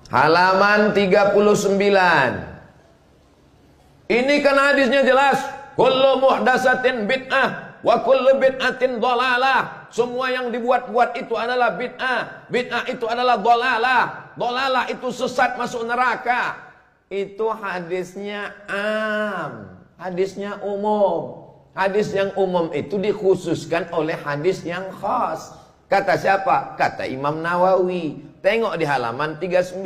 Halaman 39. Ini kan hadisnya jelas. Kullu muhdatsatin bid'ah wa kullu bid'atin dhalalah. Semua yang dibuat-buat itu adalah bid'ah. Bid'ah itu adalah dhalalah. Dhalalah itu sesat masuk neraka. Itu hadisnya am. Hadisnya umum. Hadis yang umum itu dikhususkan oleh hadis yang khas. Kata siapa? Kata Imam Nawawi. Tengok di halaman 39.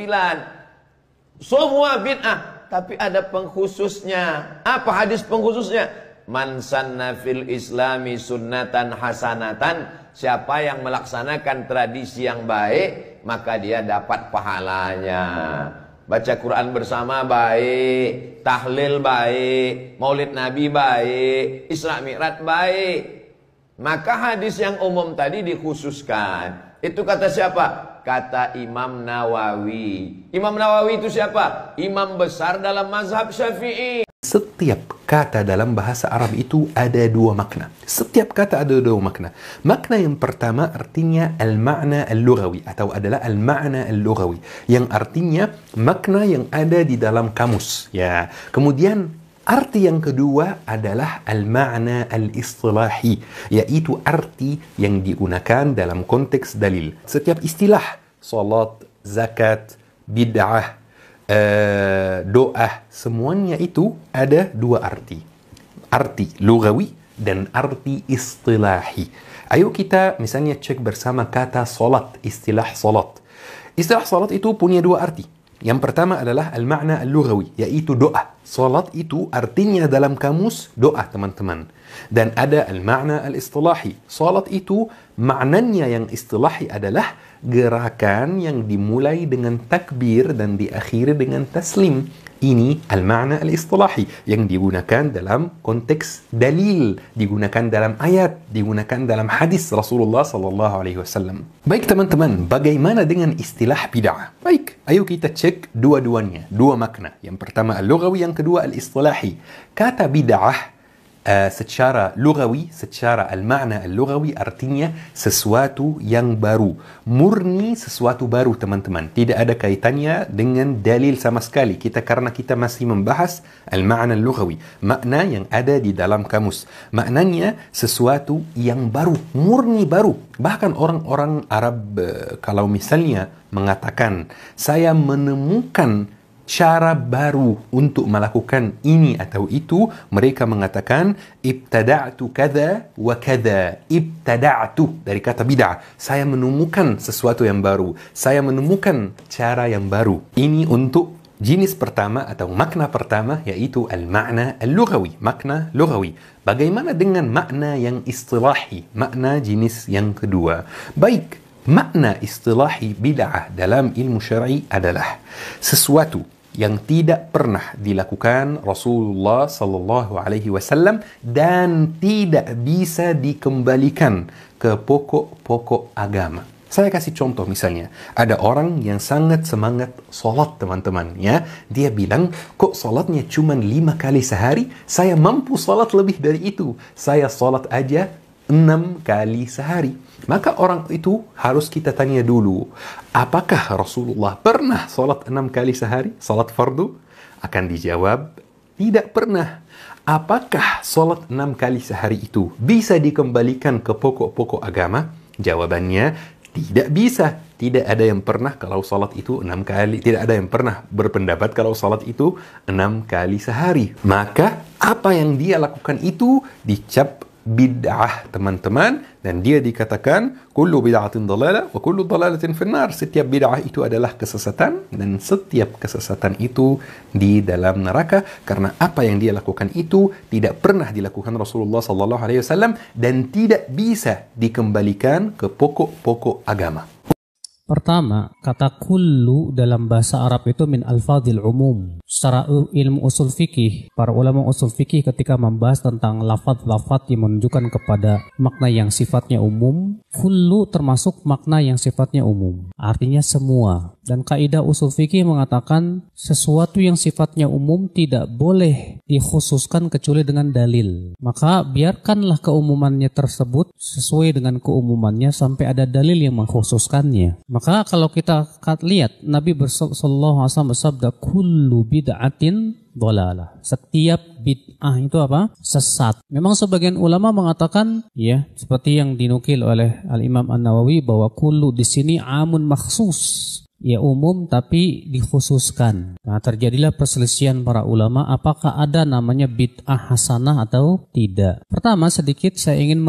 Semua bid'ah, tapi ada pengkhususnya. Apa hadis pengkhususnya? Man sanna fil islami sunnatan hasanatan. Siapa yang melaksanakan tradisi yang baik, maka dia dapat pahalanya. Baca Quran bersama baik, tahlil baik, maulid Nabi baik, Isra Mi'raj baik. Maka hadis yang umum tadi dikhususkan. Itu kata siapa? Kata Imam Nawawi. Imam Nawawi itu siapa? Imam besar dalam mazhab Syafi'i. Setiap kata dalam bahasa Arab itu ada dua makna. Setiap kata ada dua makna. Makna yang pertama artinya al-ma'na al-lughawi atau adalah al-ma'na al-lughawi, yang artinya makna yang ada di dalam kamus. Ya. Kemudian arti yang kedua adalah al-ma'na al-istilahi, yaitu arti yang digunakan dalam konteks dalil. Setiap istilah, salat, zakat, bid'ah, doa, semuanya itu ada dua arti. Arti lugawi dan arti istilahi. Ayo kita misalnya cek bersama kata salat, istilah salat. Istilah salat itu punya dua arti. Yang pertama adalah al-ma'na al-lughawi, yaitu doa. Salat itu artinya dalam kamus doa, teman-teman. Dan ada al-ma'na al-istilahi. Salat itu maknanya yang istilahi adalah gerakan yang dimulai dengan takbir dan diakhiri dengan taslim. Ini al-ma'na al-istilahi yang digunakan dalam konteks dalil, digunakan dalam ayat, digunakan dalam hadis Rasulullah sallallahu alaihi wasallam. Baik teman-teman, bagaimana dengan istilah bid'ah? Baik, ayo kita cek dua-duanya, dua makna. Yang pertama al-lughawi, yang kedua al-istilahi. Kata bid'ah secara lugawi, secara al-ma'na al-lugawi artinya sesuatu yang baru, murni sesuatu baru, teman-teman. Tidak ada kaitannya dengan dalil sama sekali. Karena kita masih membahas al-ma'na al-lugawi, makna yang ada di dalam kamus. Maknanya sesuatu yang baru, murni baru. Bahkan orang-orang Arab kalau misalnya mengatakan saya menemukan cara baru untuk melakukan ini atau itu, mereka mengatakan ibtada'tu kadza wa kadza. Ibtada'tu dari kata bid'ah. Saya menemukan sesuatu yang baru. Saya menemukan cara yang baru. Ini untuk jenis pertama atau makna pertama, yaitu al-ma'na al-lughawi, makna lughawi. Bagaimana dengan makna yang istilahi, makna jenis yang kedua? Baik, makna istilahi bid'ah dalam ilmu syar'i adalah sesuatu yang tidak pernah dilakukan Rasulullah sallallahu alaihi wasallam dan tidak bisa dikembalikan ke pokok-pokok agama. Saya kasih contoh, misalnya ada orang yang sangat semangat salat, teman-teman, ya. Dia bilang, kok salatnya cuma 5 kali sehari? Saya mampu salat lebih dari itu. Saya salat aja 6 kali sehari. Maka orang itu harus kita tanya dulu, apakah Rasulullah pernah salat 6 kali sehari, salat fardu? Akan dijawab, tidak pernah. Apakah salat 6 kali sehari itu bisa dikembalikan ke pokok-pokok agama? Jawabannya, tidak bisa. Tidak ada yang pernah kalau salat itu 6 kali. Tidak ada yang pernah berpendapat kalau salat itu 6 kali sehari. Maka apa yang dia lakukan itu dicap bid'ah, teman-teman, dan dia dikatakan kullu bid'atin dhalalah wa kullu dhalalatin finnar. Setiap bid'ah itu adalah kesesatan dan setiap kesesatan itu di dalam neraka, karena apa yang dia lakukan itu tidak pernah dilakukan Rasulullah sallallahu alaihi wasallam dan tidak bisa dikembalikan ke pokok-pokok agama. Pertama, kata kullu dalam bahasa Arab itu min alfadhil umum. Secara ilmu usul fikih, para ulama usul fikih ketika membahas tentang lafaz-lafaz yang menunjukkan kepada makna yang sifatnya umum, kullu termasuk makna yang sifatnya umum. Artinya semua. Dan kaidah usul fikih mengatakan sesuatu yang sifatnya umum tidak boleh dikhususkan kecuali dengan dalil. Maka biarkanlah keumumannya tersebut sesuai dengan keumumannya sampai ada dalil yang mengkhususkannya. Maka kalau kita lihat Nabi sallallahu alaihi wasallam bersabda, kullu bid'atin dhalalah. Setiap bid'ah itu apa? Sesat. Memang sebagian ulama mengatakan ya, seperti yang dinukil oleh Al-Imam An-Nawawi bahwa kullu di sini amun makhsus. Ya umum tapi dikhususkan. Nah, terjadilah perselisihan para ulama apakah ada namanya bid'ah hasanah atau tidak. Pertama sedikit saya ingin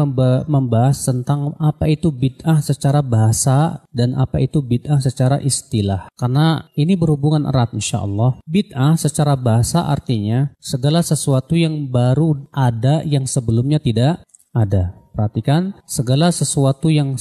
membahas tentang apa itu bid'ah secara bahasa dan apa itu bid'ah secara istilah. Karena ini berhubungan erat insyaallah. Bid'ah secara bahasa artinya segala sesuatu yang baru ada yang sebelumnya tidak ada. Perhatikan, segala sesuatu yang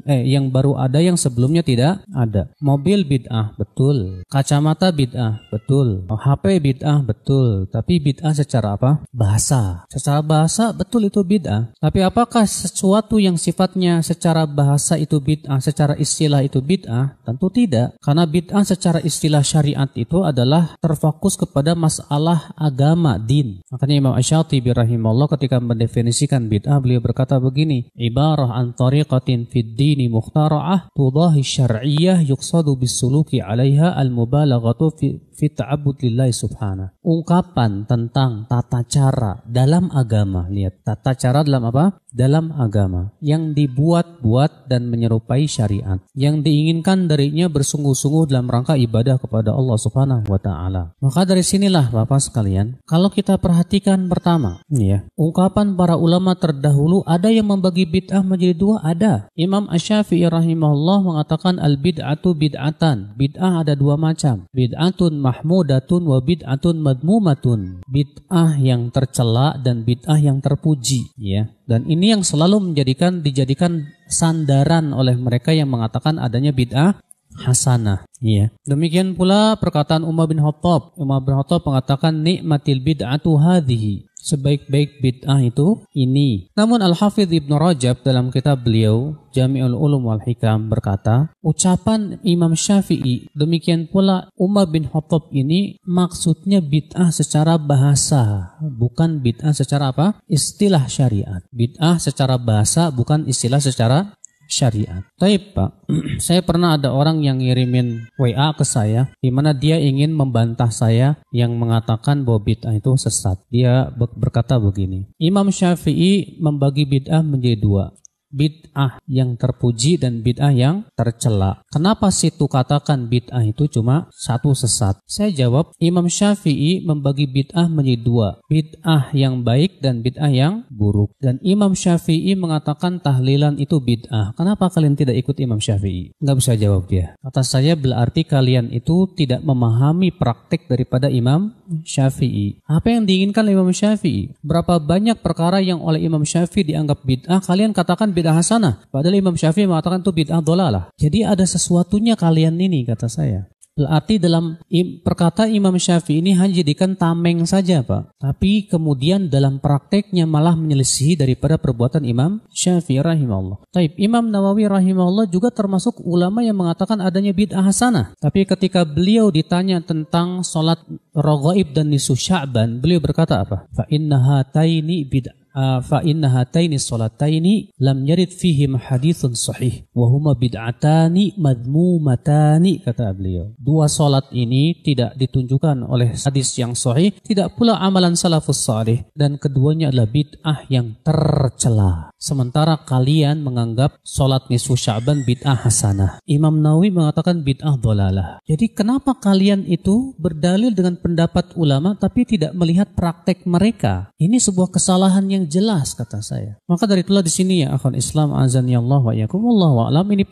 yang baru ada yang sebelumnya tidak ada. Mobil bid'ah, betul. Kacamata bid'ah, betul. HP bid'ah, betul. Tapi bid'ah secara apa? Bahasa. Secara bahasa, betul itu bid'ah. Tapi apakah sesuatu yang sifatnya secara bahasa itu bid'ah, secara istilah itu bid'ah? Tentu tidak. Karena bid'ah secara istilah syariat itu adalah terfokus kepada masalah agama, din. Makanya Imam Asy-Syatibi rahimahullah ketika mendefinisikan bid'ah, beliau berkata begini, ibarah an tariqatin fid dini mukhtara'ah tudahi syar'iyyah yuqsadu bisuluki 'alaiha al-mubalaghatu fi ta'abbud lillahi subhanahu. Ungkapan tentang tata cara dalam agama. Lihat, tata cara dalam apa? Dalam agama yang dibuat-buat dan menyerupai syariat. Yang diinginkan darinya bersungguh-sungguh dalam rangka ibadah kepada Allah Subhanahu wa taala. Maka dari sinilah Bapak sekalian, kalau kita perhatikan pertama, ya, ungkapan para ulama terdahulu ada yang membagi bid'ah menjadi dua, ada. Imam Asy-Syafi'i rahimahullah mengatakan al-bid'atu bid'atan. Bid'ah ada dua macam. Bid'atun mahmudatun wa bid'atun madmumatun. Bid'ah yang tercela dan bid'ah yang terpuji, ya. Dan ini yang selalu dijadikan sandaran oleh mereka yang mengatakan adanya bid'ah hasanah. Ya. Demikian pula perkataan Umar bin Khattab. Umar bin Khattab mengatakan nikmatil bid'atu hadhihi. Sebaik-baik bid'ah itu ini. Namun Al-Hafidh Ibnu Rajab dalam kitab beliau Jami'ul Ulum wal Hikam berkata, ucapan Imam Syafi'i demikian pula Umar bin Khattab ini maksudnya bid'ah secara bahasa, bukan bid'ah secara apa? Istilah syariat. Bid'ah secara bahasa bukan istilah secara syariat. Taib Pak, saya pernah ada orang yang ngirimin WA ke saya di mana dia ingin membantah saya yang mengatakan bahwa bid'ah itu sesat. Dia berkata begini, Imam Syafi'i membagi bid'ah menjadi dua. Bid'ah yang terpuji dan bid'ah yang tercela. Kenapa situ katakan bid'ah itu cuma satu sesat? Saya jawab, Imam Syafi'i membagi bid'ah menjadi dua. Bid'ah yang baik dan bid'ah yang buruk. Dan Imam Syafi'i mengatakan tahlilan itu bid'ah. Kenapa kalian tidak ikut Imam Syafi'i? Nggak bisa jawab dia. Kata saya berarti kalian itu tidak memahami praktik daripada Imam Syafi'i. Apa yang diinginkan Imam Syafi'i? Berapa banyak perkara yang oleh Imam Syafi'i dianggap bid'ah, kalian katakan bid'ah hasanah. Padahal Imam Syafi'i mengatakan itu bid'ah dhalalah. Jadi ada sesuatunya kalian ini, kata saya. Berarti dalam perkataan Imam Syafi'i ini hanya jadikan tameng saja Pak. Tapi kemudian dalam prakteknya malah menyelisihi daripada perbuatan Imam Syafi'i rahimahullah. Taib, Imam Nawawi rahimahullah juga termasuk ulama yang mengatakan adanya bid'ah hasanah. Tapi ketika beliau ditanya tentang sholat raghaib dan nisfu Sya'ban, beliau berkata apa? Fa inna hataini bid'ah. Fa inna hataini sholataini lam yarid fihim haditsun sahih wa huma bid'atani madmumatani, kata beliau. Dua salat ini tidak ditunjukkan oleh hadis yang sahih, tidak pula amalan salafus salih, dan keduanya adalah bid'ah yang tercela. Sementara kalian menganggap salat nisfu Sya'ban bid'ah hasanah. Imam Nawawi mengatakan bid'ah dhalalah. Jadi kenapa kalian itu berdalil dengan pendapat ulama tapi tidak melihat praktek mereka? Ini sebuah kesalahan yang jelas, kata saya. Maka dari itulah di sini ya akhwan Islam azan ya Allah wa yakum wallahu a'lam, ini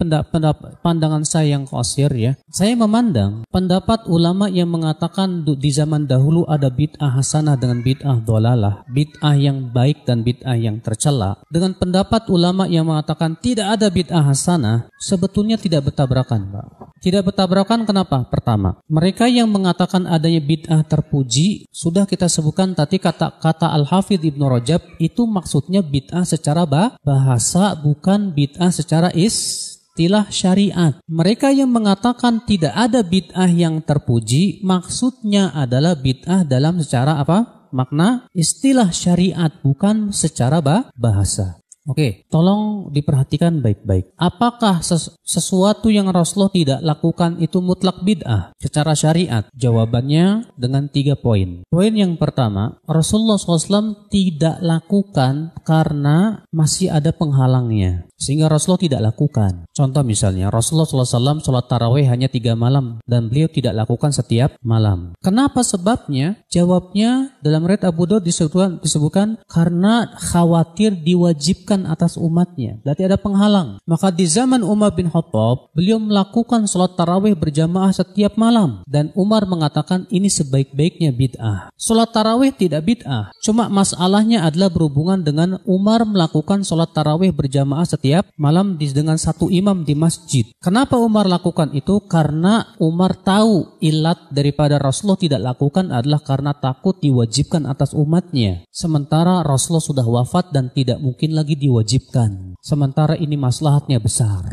pandangan saya yang qasir ya. Saya memandang pendapat ulama yang mengatakan di zaman dahulu ada bid'ah hasanah dengan bid'ah dhalalah, bid'ah yang baik dan bid'ah yang tercela, dengan pendapat ulama yang mengatakan tidak ada bid'ah hasanah, sebetulnya tidak bertabrakan, Pak. Tidak bertabrakan kenapa? Pertama, mereka yang mengatakan adanya bid'ah terpuji sudah kita sebutkan tadi kata Al-Hafidh Ibnu Rajab itu maksudnya bid'ah secara bahasa, bukan bid'ah secara istilah syariat. Mereka yang mengatakan tidak ada bid'ah yang terpuji, maksudnya adalah bid'ah dalam secara apa? Makna istilah syariat, bukan secara bahasa. Oke, tolong diperhatikan baik-baik. Apakah sesuatu yang Rasulullah tidak lakukan itu mutlak bid'ah secara syariat? Jawabannya dengan 3 poin. Poin yang pertama, Rasulullah SAW tidak lakukan karena masih ada penghalangnya, sehingga Rasulullah tidak lakukan. Contoh misalnya, Rasulullah SAW sholat tarawih hanya 3 malam dan beliau tidak lakukan setiap malam. Kenapa sebabnya? Jawabnya dalam riwayat Abu Daud disebutkan karena khawatir diwajibkan atas umatnya. Berarti ada penghalang. Maka di zaman Umar bin Khattab, beliau melakukan sholat tarawih berjamaah setiap malam. Dan Umar mengatakan ini sebaik-baiknya bid'ah. Sholat tarawih tidak bid'ah. Cuma masalahnya adalah berhubungan dengan Umar melakukan sholat tarawih berjamaah setiap malam dengan satu imam di masjid. Kenapa Umar lakukan itu? Karena Umar tahu ilat daripada Rasulullah tidak lakukan adalah karena takut diwajibkan atas umatnya. Sementara Rasulullah sudah wafat dan tidak mungkin lagi diwajibkan. Sementara ini maslahatnya besar.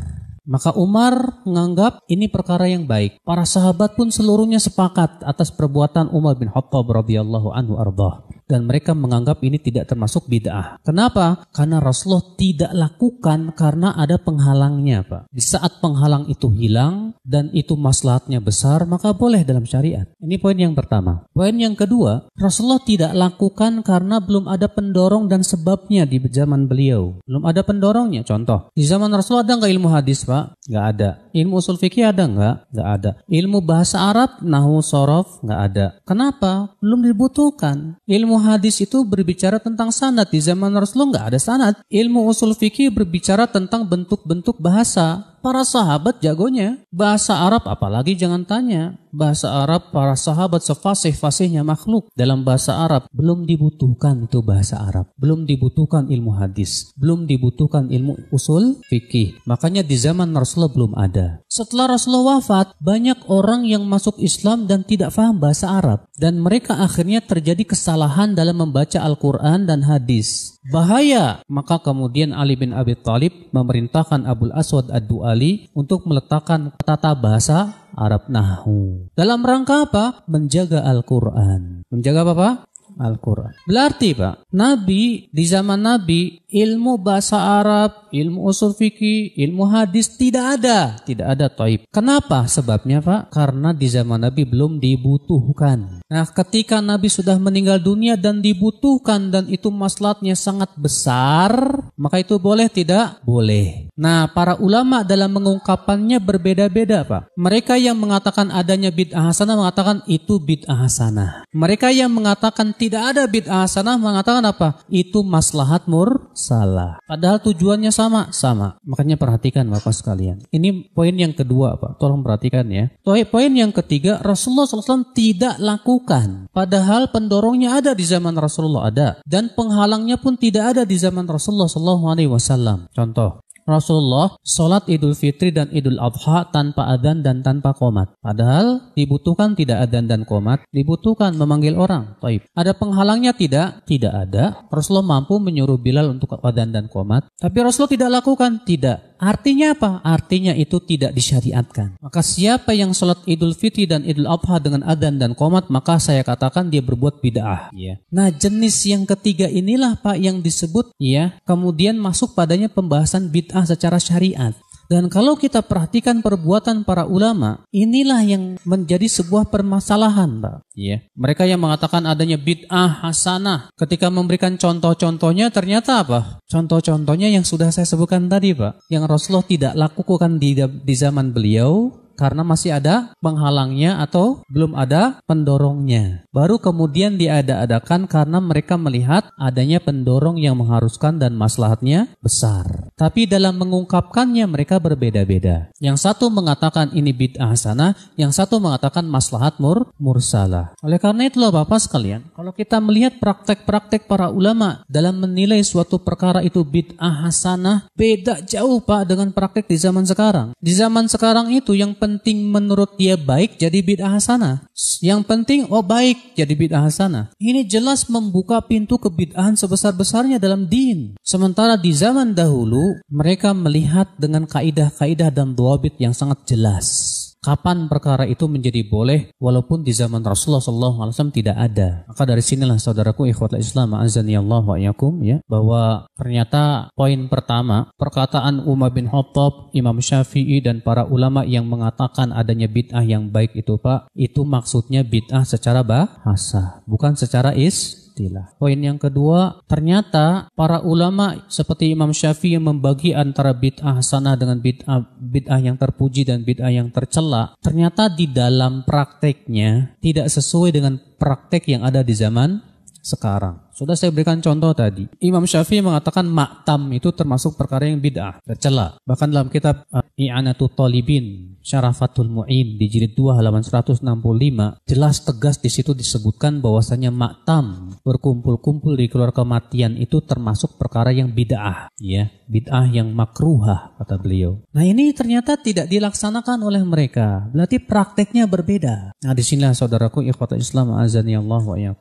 Maka Umar menganggap ini perkara yang baik. Para sahabat pun seluruhnya sepakat atas perbuatan Umar bin Khattab radhiyallahu anhu ardah. Dan mereka menganggap ini tidak termasuk bid'ah. Kenapa? Karena Rasulullah tidak lakukan karena ada penghalangnya, Pak. Di saat penghalang itu hilang dan itu maslahatnya besar, maka boleh dalam syariat. Ini poin yang pertama. Poin yang kedua, Rasulullah tidak lakukan karena belum ada pendorong dan sebabnya di zaman beliau. Belum ada pendorongnya. Contoh, di zaman Rasulullah ada nggak ilmu hadis, Pak? Nggak ada. Ilmu usul fikih ada nggak? Nggak ada. Ilmu bahasa Arab, nahwu, sorof, nggak ada. Kenapa? Belum dibutuhkan. Ilmu hadis itu berbicara tentang sanad. Di zaman Rasulullah nggak ada sanad. Ilmu usul fikih berbicara tentang bentuk-bentuk bahasa. Para sahabat jagonya. Bahasa Arab apalagi jangan tanya. Bahasa Arab para sahabat sefasih-fasihnya makhluk. Dalam bahasa Arab belum dibutuhkan itu bahasa Arab. Belum dibutuhkan ilmu hadis. Belum dibutuhkan ilmu usul fikih. Makanya di zaman Rasulullah belum ada. Setelah Rasulullah wafat, banyak orang yang masuk Islam dan tidak paham bahasa Arab. Dan mereka akhirnya terjadi kesalahan dalam membaca Al-Quran dan hadis. Bahaya. Maka kemudian Ali bin Abi Thalib memerintahkan Abul Aswad Ad-Du'ali untuk meletakkan tata bahasa Arab nahwu. Dalam rangka apa? Menjaga Al-Quran. Menjaga apa, Pak? Al-Quran. Berarti, Pak, Nabi, di zaman Nabi, ilmu bahasa Arab, ilmu usul fikih, ilmu hadis tidak ada. Tidak ada, Taib. Kenapa? Sebabnya, Pak? Karena di zaman Nabi belum dibutuhkan. Nah, ketika Nabi sudah meninggal dunia dan dibutuhkan dan itu maslahatnya sangat besar, maka itu boleh tidak? Boleh. Nah, para ulama dalam mengungkapannya berbeda-beda, Pak. Mereka yang mengatakan adanya bid'ah hasanah mengatakan itu bid'ah hasanah. Mereka yang mengatakan tidak ada bid'ah hasanah mengatakan apa? Itu maslahat mursalah. Padahal tujuannya sama. Makanya perhatikan Bapak sekalian. Ini poin yang kedua, Pak. Tolong perhatikan ya. Poin yang ketiga, Rasulullah SAW tidak lakukan. Padahal pendorongnya ada di zaman Rasulullah ada. Dan penghalangnya pun tidak ada di zaman Rasulullah SAW. Contoh. Rasulullah sholat Idul Fitri dan Idul Adha tanpa adzan dan tanpa qomat. Padahal dibutuhkan tidak adzan dan qomat, dibutuhkan memanggil orang. Taib. Ada penghalangnya tidak? Tidak ada. Rasulullah mampu menyuruh Bilal untuk adzan dan qomat. Tapi Rasulullah tidak lakukan? Tidak. Artinya apa? Artinya itu tidak disyariatkan. Maka siapa yang sholat Idul Fitri dan Idul Adha dengan adzan dan qomat, maka saya katakan dia berbuat bid'ah. Ya. Nah, jenis yang ketiga inilah, Pak, yang disebut ya, kemudian masuk padanya pembahasan bid'ah secara syariat. Dan kalau kita perhatikan perbuatan para ulama, inilah yang menjadi sebuah permasalahan, Pak. Ya. Mereka yang mengatakan adanya bid'ah hasanah, ketika memberikan contoh-contohnya ternyata apa? Contoh-contohnya yang sudah saya sebutkan tadi, Pak. Yang Rasulullah tidak lakukan di zaman beliau, karena masih ada penghalangnya atau belum ada pendorongnya. Baru kemudian diada-adakan karena mereka melihat adanya pendorong yang mengharuskan dan maslahatnya besar. Tapi dalam mengungkapkannya mereka berbeda-beda. Yang satu mengatakan ini bid'ah hasanah, yang satu mengatakan maslahat mursalah. Oleh karena itulah Bapak sekalian, kalau kita melihat praktek-praktek para ulama dalam menilai suatu perkara itu bid'ah hasanah, beda jauh, Pak, dengan praktek di zaman sekarang. Di zaman sekarang itu yang penting menurut dia baik jadi bid'ah hasanah. Yang penting baik jadi bid'ah hasanah. Ini jelas membuka pintu kebid'ahan sebesar-besarnya dalam din. Sementara di zaman dahulu mereka melihat dengan kaidah-kaidah dan dhawabit yang sangat jelas. Kapan perkara itu menjadi boleh walaupun di zaman Rasulullah SAW tidak ada. Maka dari sinilah saudaraku ikhwatul Islam azani Allah wa iyyakum ya, bahwa ternyata poin pertama perkataan Umar bin Khattab, Imam Syafi'i dan para ulama yang mengatakan adanya bid'ah yang baik itu Pak, itu maksudnya bid'ah secara bahasa, bukan secara istilah. Poin yang kedua, ternyata para ulama seperti Imam Syafi'i yang membagi antara bid'ah hasanah dengan bid'ah yang terpuji dan bid'ah yang tercela, ternyata di dalam prakteknya tidak sesuai dengan praktek yang ada di zaman sekarang. Sudah saya berikan contoh tadi. Imam Syafi'i mengatakan maktam itu termasuk perkara yang bid'ah, tercela. Bahkan dalam kitab I'anatul Talibin, Syarafatul Mu'in di jilid 2 halaman 165, jelas tegas di situ disebutkan bahwasanya maktam, berkumpul-kumpul di keluarga kematian itu termasuk perkara yang bid'ah, ya, bid'ah yang makruhah kata beliau. Nah, ini ternyata tidak dilaksanakan oleh mereka. Berarti prakteknya berbeda. Nah, di sinilah saudaraku ikhwatul Islam azani Allah wa iyyakum.